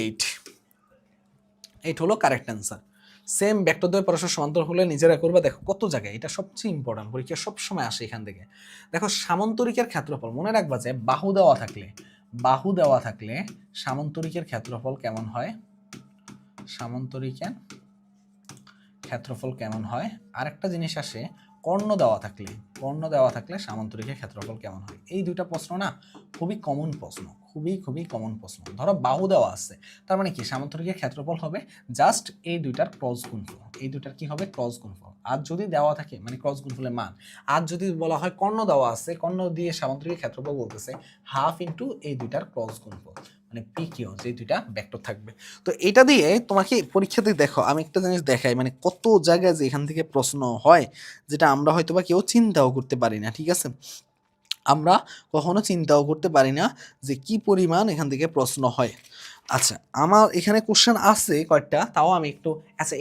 Speaker 1: 8 হলো কারেক্ট অ্যান্সার। সেম ভেক্টর দ্বয় পরস্পর সমান্তরাল হলে নিজেরা করবে, দেখো কত জায়গায় এটা সবচেয়ে ইম্পর্টেন্ট, পরীক্ষা সবসময় আসে এখান থেকে। দেখো সামান্তরিকের ক্ষেত্রফল মনে রাখবা যে বাহু দেওয়া থাকলে সামান্তরিকের ক্ষেত্রফল কেমন হয়, আরেকটা জিনিস আসে কর্ণ দেওয়া থাকলে সামান্তরিকের ক্ষেত্রফল কেমন হয়। এই দুইটা প্রশ্ন না খুবই কমন প্রশ্ন, খুবই কমন প্রশ্ন। ধরো বাহু দেওয়া আছে, তার মানে কি সামান্তরিকের ক্ষেত্রফল হবে জাস্ট এই দুইটার ক্রস গুণফল, কি হবে ক্রস গুণফল। আর যদি দেওয়া থাকে মানে ক্রস গুণফলের মান, আর যদি বলা হয় কর্ণ দেওয়া আছে, কর্ণ দিয়ে সামান্তরিকের ক্ষেত্রফল বলতেছে হাফ ইন্টু এই দুইটার ক্রস গুণফল, মানে পি কিউ, যে দুইটা ভেক্টর থাকবে। তো এটা দিয়ে তোমাকে পরীক্ষাতে দেখো আমি একটা জিনিস দেখাই, মানে কত জায়গায় যে এখান থেকে প্রশ্ন হয় যেটা আমরা হয়তো বা কেউ চিন্তাও করতে পারি না, ঠিক আছে, আমরা কখনো চিন্তাও করতে পারি না যে কি পরিমাণ এখান থেকে প্রশ্ন হয়। আচ্ছা আমার এখানে কোশ্চেন আছে কয়েকটা, তাও আমি একটু আচ্ছা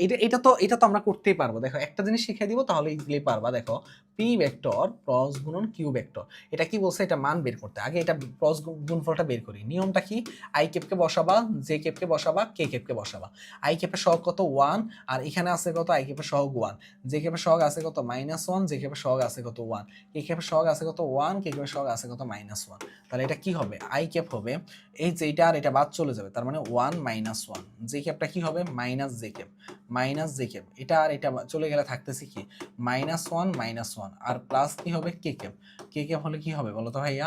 Speaker 1: এটা তো আমরা করতেই পারবো। দেখো একটা জিনিস শিখিয়ে দিব তাহলে ইজিলি পারবা। দেখো পি ভেক্টর ক্রস গুণন কিউ ভেক্টর, এটা কি বলছে, এটা মান বের করতে, আগে এটা ক্রস গুণফলটা বের করি। নিয়মটা কি, আই কেপকে বসাবা, জে কেপকে বসাবা, কে কেপকে বসাবা। আই কেপের সহগ কত 1, আর এখানে আছে কত আই কেপের সহগ 1, জে কেপের সহগ আছে কত -1, জে কেপের সহগ আছে কত 1, কে কেপের সহগ আছে কত 1, কে কেপের সহগ আছে কত -1, তাহলে এটা কি হবে আই কেপ হবে এই যে এটা আর এটা বাদ চলে যাবে, তার মানে 1 - 1, জে কেপটা কি হবে জে কেপ, এটা আর এটা চলে গেলে থাকতেছে কি -1 -1, আর প্লাস কি হবে কে কেপ হলে কি হবে বলো তো ভাইয়া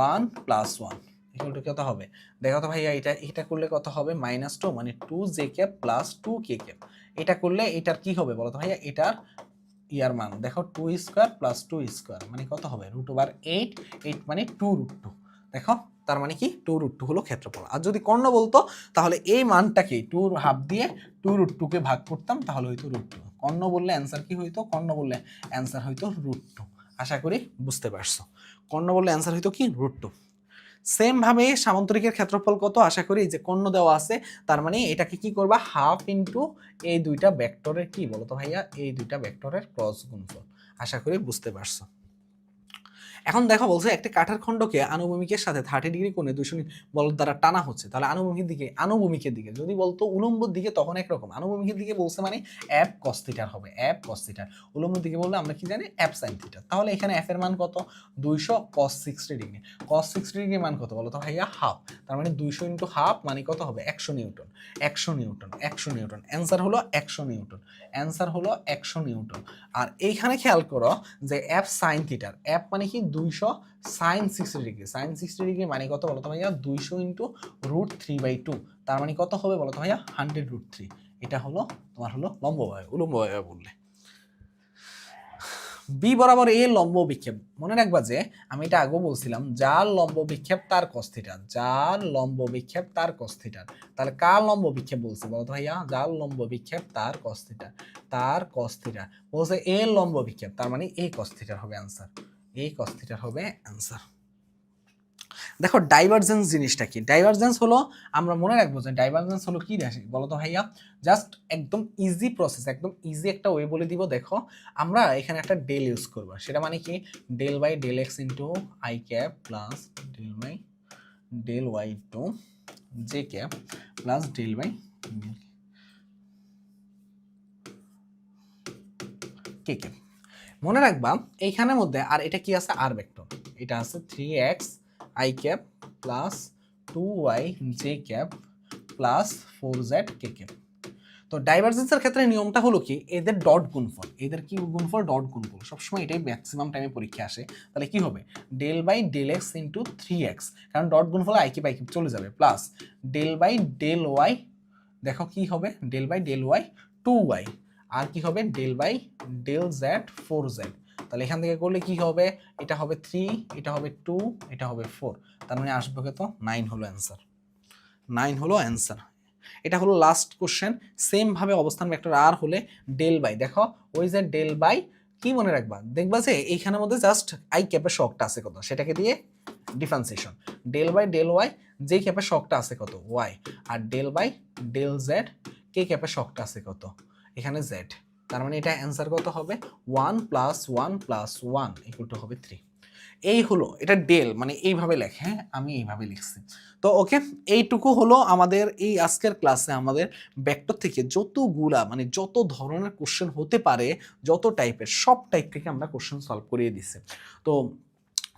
Speaker 1: 1 + 1 ইকুয়াল টু কত হবে, দেখো তো ভাইয়া এটা করলে কত হবে -2 মানে 2 j cap plus 2 k cap, এটা করলে এটার কি হবে বলো তো ভাইয়া, এটার ইয়ার মান দেখো 2² + 2² মানে কত হবে √8, 8 মানে 2√2, দেখো তার মানে কি 2√2 হলো ক্ষেত্রফল। আর যদি কর্ণ বলতো তাহলে এই মানটাকে 2 দিয়ে 2√2 কে ভাগ করতাম, তাহলে হইতো √2। কর্ণ বললে অ্যান্সার কি হইতো, √2। আশা করি বুঝতে পারছো, কর্ণ বললে অ্যান্সার হইতো কি √2। সেম ভাবে সামান্তরিকের ক্ষেত্রফল কত, আশা করি যে কর্ণ দেওয়া আছে, তার মানে এটাকে কি করবা হাফ ইন্টু এই দুইটা ভেক্টরের কি বলতো ভাইয়া, এই দুইটা ভেক্টরের ক্রস গুণফল। আশা করি বুঝতে পারছো। এখন দেখো বলছে একটা কাঠের খণ্ডকে আনুভূমিকের সাথে 30 ডিগ্রি কোণে 200 বল দ্বারা টানা হচ্ছে, তাহলে আনুভূমিকের দিকে যদি বলতো উলম্বর দিকে তখন একরকম, আনুভূমিকের দিকে বলছে মানে অ্যাপ কস থিটার হবে, অ্যাপ কস থিটার। উলম্বর দিকে বললে আমরা কি জানি অ্যাপ সাইন থিটা। তাহলে এখানে এফ এর মান কত 200 cos 60 ডিগ্রি, cos 60 ডিগ্রি মান কত বলো তো ভাইয়া হাফ, তার মানে 200 ইন্টু হাফ মানে কত হবে 100 নিউটন, 100 নিউটন, 100 নিউটন। অ্যান্সার হলো 100 নিউটন, অ্যান্সার হলো 100 নিউটন। আর এইখানে খেয়াল করো যে এফ সাইন থিটার, এফ মানে কি 200 সাইন 60 ডিগ্রি, সাইন 60 ডিগ্রি মানে কত বলো তো ভাইয়া 200 ইন্টু √3/2, তার মানে কত হবে বলো তো ভাইয়া 100√3। এটা হলো তোমার হলো লম্ব বায়ু, উলম্ব বায়ু বললে। বি বরাবর এ লম্ব বিক্ষেপ, মনে রাখবা যে আমি এটা আগেও বলছিলাম যার লম্ব বিক্ষেপ তার cos থিটা, যার লম্ব বিক্ষেপ তার cos থিটা। তাহলে কার লম্ব বিক্ষেপ বলছে বলতো ভাইয়া, যার লম্ব বিক্ষেপ তার cos থিটা, তার cos থিটা বলছে এ লম্ব বিক্ষেপ, তার মানে এই cos থিটার হবে आंसर, এই cos থিটার হবে आंसर। দেখো ডাইভারজেন্স জিনিসটা কি, ডাইভারজেন্স হলো আমরা মনে রাখবো যে ডাইভারজেন্স হলো কি রাশি বলো তো ভাইয়া, জাস্ট একদম ইজি প্রসেস, একদম ইজি একটা ওয়ে বলে দিব। দেখো আমরা এখানে একটা ডেল ইউজ করব, সেটা মানে কি del by del x into i cap plus del by del y to j cap plus del by k cap. মনে রাখবা এইখানের মধ্যে আর এটা কি আছে আর ভেক্টর, এটা আছে 3x i cap plus 2y j cap plus 4z k cap. তো ডাইভারজেন্সের ক্ষেত্রে নিয়মটা হলো কি এদের ডট গুণফল, এদের কি গুণফল ডট গুণফল, সবসময় এটাই ম্যাক্সিমাম টাইমে পরীক্ষা আসে। তাহলে কি হবে del by del x into 3x, কারণ ডট গুণফল আই কিপ চলে যাবে, plus del by del y, দেখো কি হবে del by del y 2y, আর কি হবে del by del Z 4z। তাহলে এখান থেকে করলে কি হবে এটা হবে 3, এটা হবে 2, এটা হবে 4, তার মানে আসবে কত 9 হলো অ্যান্সার, 9 হলো অ্যান্সার। এটা হলো লাস্ট কোশ্চেন। সেম ভাবে অবস্থান ভেক্টর আর হলে ডেল বাই, দেখো ওই যে ডেল বাই কি মনে রাখবা, দেখবা যে এইখানের মধ্যে জাস্ট আই ক্যাপের শকটা আছে কত সেটাকে দিয়ে differentiation, del by del y যে ক্যাপের শকটা আছে কত ওয়াই, আর ডেল বাই ডেল জেড কে ক্যাপের শকটা আছে কত এখানে জেড। তার মানে এটা অ্যান্সার কত হবে 1 + 1 + 1 = হবে 3। এই হলো এটা ডেল মানে এইভাবে লেখে, হ্যাঁ আমি এইভাবে লিখছি। তো ওকে, এইটুকু হলো আমাদের এই আজকের ক্লাসে আমাদের ভেক্টর থেকে যতগুলা মানে যত ধরনের কোশ্চেন হতে পারে, যত টাইপের সব টাইপ থেকে আমরা কোশ্চেন সলভ করিয়ে দিছি। তো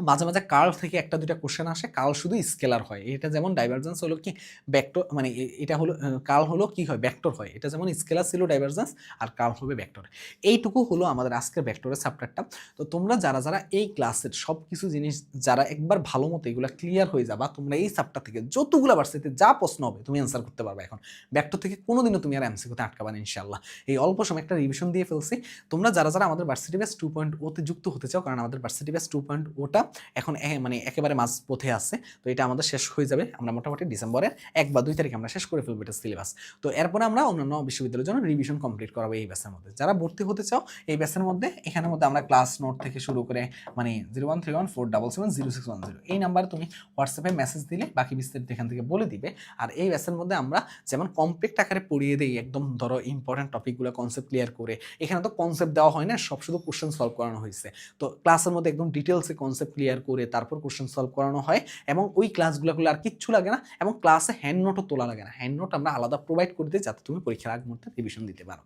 Speaker 1: মাঝে মাঝে কার্ল থেকে একটা দুইটা কোশ্চেন আসে, কার্ল শুধু স্কেলার হয়, এটা যেমন ডাইভারজেন্স হলো কি ভেক্টর মানে এটা হলো কার্ল হলো কি হয় ভেক্টর হয়, এটা যেমন স্কেলার ছিল ডাইভারজেন্স আর কার্ল হবে ভেক্টর। এইটুকু হলো আমাদের আজকের ভেক্টরের চ্যাপ্টারটা। তো তোমরা যারা যারা এই ক্লাসের সব কিছু জিনিস যারা একবার ভালো মতো এগুলো ক্লিয়ার হয়ে যাবা, তোমরা এই চ্যাপ্টার থেকে যতগুলো ভার্সিটিতে যা প্রশ্ন হবে তুমি অ্যান্সার করতে পারবে। এখন ভেক্টর থেকে কোনোদিনও তুমি আর এমসিকিউতে আটকাবা না ইনশাআল্লাহ। এই অল্প সময় একটা রিভিশন দিয়ে ফেলছি। তোমরা যারা যারা আমাদের ভার্সিটি ব্যাচ 2.0 তে যুক্ত হতে চাও, কারণ আমাদের ভার্সিটি ব্যাচ 2.0টা এখন মানে একেবারে মাঝ পথে আছে, তো এটা আমাদের শেষ হয়ে যাবে, আমরা মোটামুটি ডিসেম্বরের 1 বা 2 তারিখে আমরা শেষ করে ফেলবো এটা সিলেবাস। তো এরপরে আমরা অন্যান্য বিশ্ববিদ্যালয়ের জন্য রিভিশন কমপ্লিট করাবো এই ব্যাচের মধ্যে। যারা ভর্তি হতে চাও এই ব্যাচের মধ্যে, এখানের মধ্যে আমরা ক্লাস নোট থেকে শুরু করে মানে 01314770610 এই নাম্বারে তুমি হোয়াটসঅ্যাপে মেসেজ দিলে বাকি বিস্তারিত এখান থেকে বলে দিবে। আর এই ব্যাচের মধ্যে আমরা যেমন কমপ্লিট আকারে পড়িয়ে দিই, একদম ধরো ইম্পর্টেন্ট টপিকগুলো কনসেপ্ট ক্লিয়ার করে, এখানে তো কনসেপ্ট দেওয়া হয় না, সব শুধু কোশ্চেন সলভ করানো হয়েছে। তো ক্লাসের মধ্যে একদম ডিটেলসে কনসেপ্ট ক্লিয়ার করে তারপর কোশ্চেন সলভ করানো হয়, এবং ওই ক্লাসগুলো করলে আর কিচ্ছু লাগে না, এবং ক্লাসে হ্যান্ড নোটও তোলা লাগে না, হ্যান্ড নোট আমরা আলাদা প্রোভাইড করে দিই যাতে তুমি পরীক্ষার আগ মুহূর্তে রিভিশন দিতে পারো।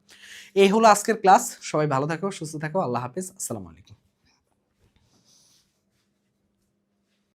Speaker 1: এই হলো আজকের ক্লাস, সবাই ভালো থাকো, সুস্থ থাকো, আল্লাহ হাফিজ, আসসালামু আলাইকুম।